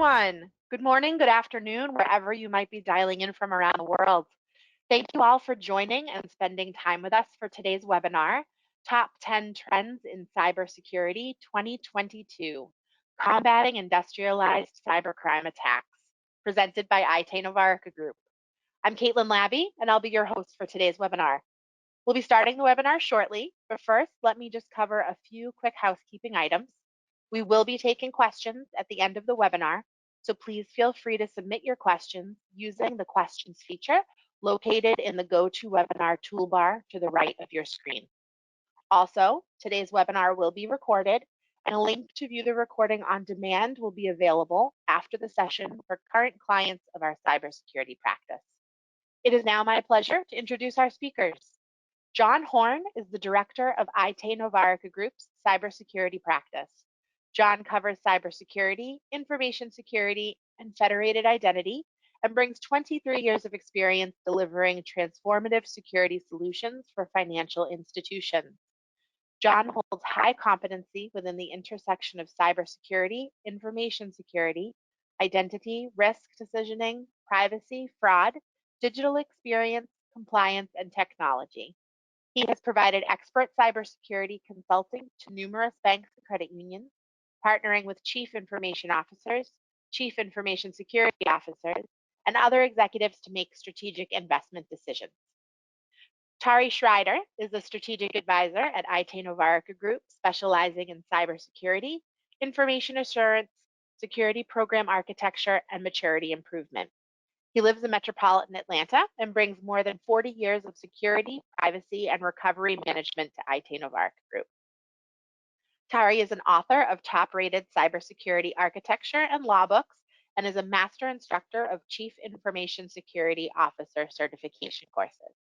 everyone. Good morning, good afternoon, wherever you might be dialing in from around the world. Thank you all for joining and spending time with us for today's webinar, Top 10 Trends in Cybersecurity 2022, Combating Industrialized Cybercrime Attacks, presented by IT Novarica Group. I'm Caitlin Labby, and I'll be your host for today's webinar. We'll be starting the webinar shortly, but first, let me just cover a few quick housekeeping items. We will be taking questions at the end of the webinar, so please feel free to submit your questions using the questions feature located in the GoToWebinar toolbar to the right of your screen. Also, today's webinar will be recorded, and a link to view the recording on demand will be available after the session for current clients of our cybersecurity practice. It is now my pleasure to introduce our speakers. John Horn is the director of IT Novarica Group's cybersecurity practice. John covers cybersecurity, information security, and federated identity, and brings 23 years of experience delivering transformative security solutions for financial institutions. John holds high competency within the intersection of cybersecurity, information security, identity, risk decisioning, privacy, fraud, digital experience, compliance, and technology. He has provided expert cybersecurity consulting to numerous banks and credit unions, partnering with chief information officers, chief information security officers, and other executives to make strategic investment decisions. Tari Schreider is a strategic advisor at IT Novarica Group, specializing in cybersecurity, information assurance, security program architecture, and maturity improvement. He lives in metropolitan Atlanta and brings more than 40 years of security, privacy, and recovery management to IT Novarica Group. Tari is an author of top-rated cybersecurity architecture and law books and is a master instructor of Chief Information Security Officer certification courses.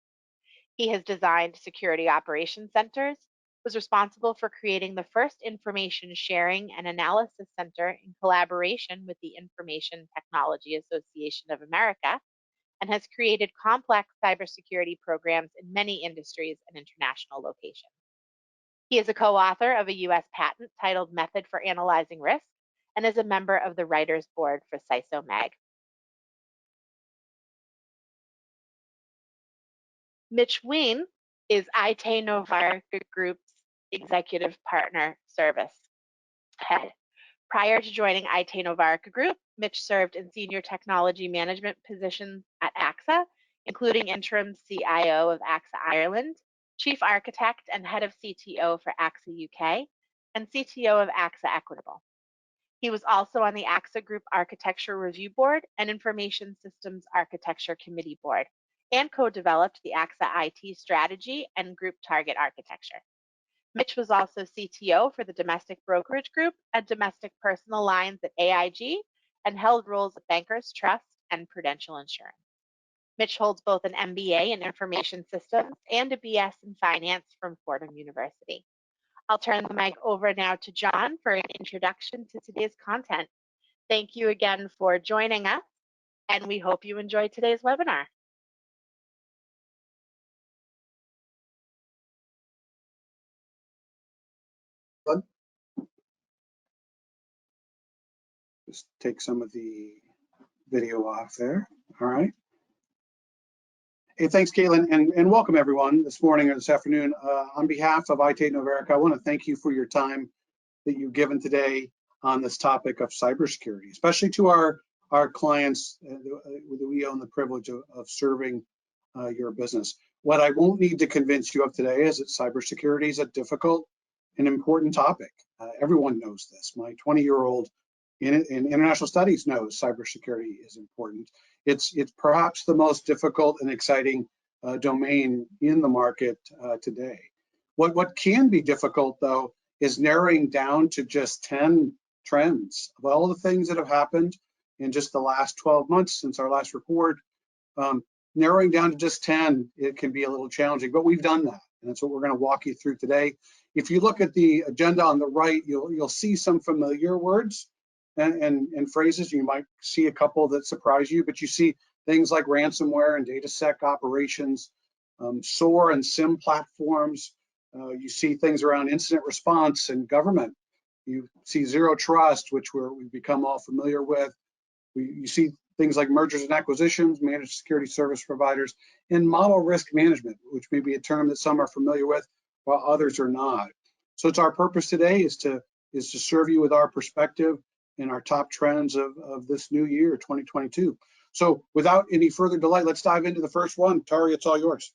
He has designed security operations centers, was responsible for creating the first information sharing and analysis center in collaboration with the Information Technology Association of America, and has created complex cybersecurity programs in many industries and international locations. He is a co-author of a U.S. patent titled Method for Analyzing Risk and is a member of the Writers Board for CISO Mag. Mitch Wien is IT Novarica Group's Executive Partner Service Head. Prior to joining IT Novarica Group, Mitch served in senior technology management positions at AXA, including interim CIO of AXA Ireland, Chief Architect and Head of CTO for AXA UK, and CTO of AXA Equitable. He was also on the AXA Group Architecture Review Board and Information Systems Architecture Committee Board, and co-developed the AXA IT strategy and group target architecture. Mitch was also CTO for the Domestic Brokerage Group and Domestic Personal Lines at AIG, and held roles at Bankers Trust and Prudential Insurance. Mitch holds both an MBA in Information Systems and a BS in Finance from Fordham University. I'll turn the mic over now to John for an introduction to today's content. Thank you again for joining us, and we hope you enjoyed today's webinar. Just take some of the video off there. All right. Hey, thanks, Caitlin, and welcome everyone this morning or this afternoon. On behalf of IT Novarica, I want to thank you for your time that you've given today on this topic of cybersecurity, especially to our clients that we own the privilege of serving your business. What I won't need to convince you of today is that cybersecurity is a difficult and important topic. Everyone knows this. My 20-year-old in international studies knows cybersecurity is important. It's perhaps the most difficult and exciting domain in the market today. What can be difficult, though, is narrowing down to just 10 trends of all the things that have happened in just the last 12 months since our last report. Narrowing down to just 10, it can be a little challenging, but we've done that, and that's what we're going to walk you through today. If you look at the agenda on the right, you'll see some familiar words and phrases. You might see a couple that surprise you, but you see things like ransomware and DataSec operations, SOAR and SIM platforms. You see things around incident response and government. You see zero trust, which we've become all familiar with, You see things like mergers and acquisitions, managed security service providers, and model risk management, which may be a term that some are familiar with while others are not. So it's our purpose today is to serve you with our perspective and our top trends of this new year, 2022. So without any further delay, let's dive into the first one. Tari, it's all yours.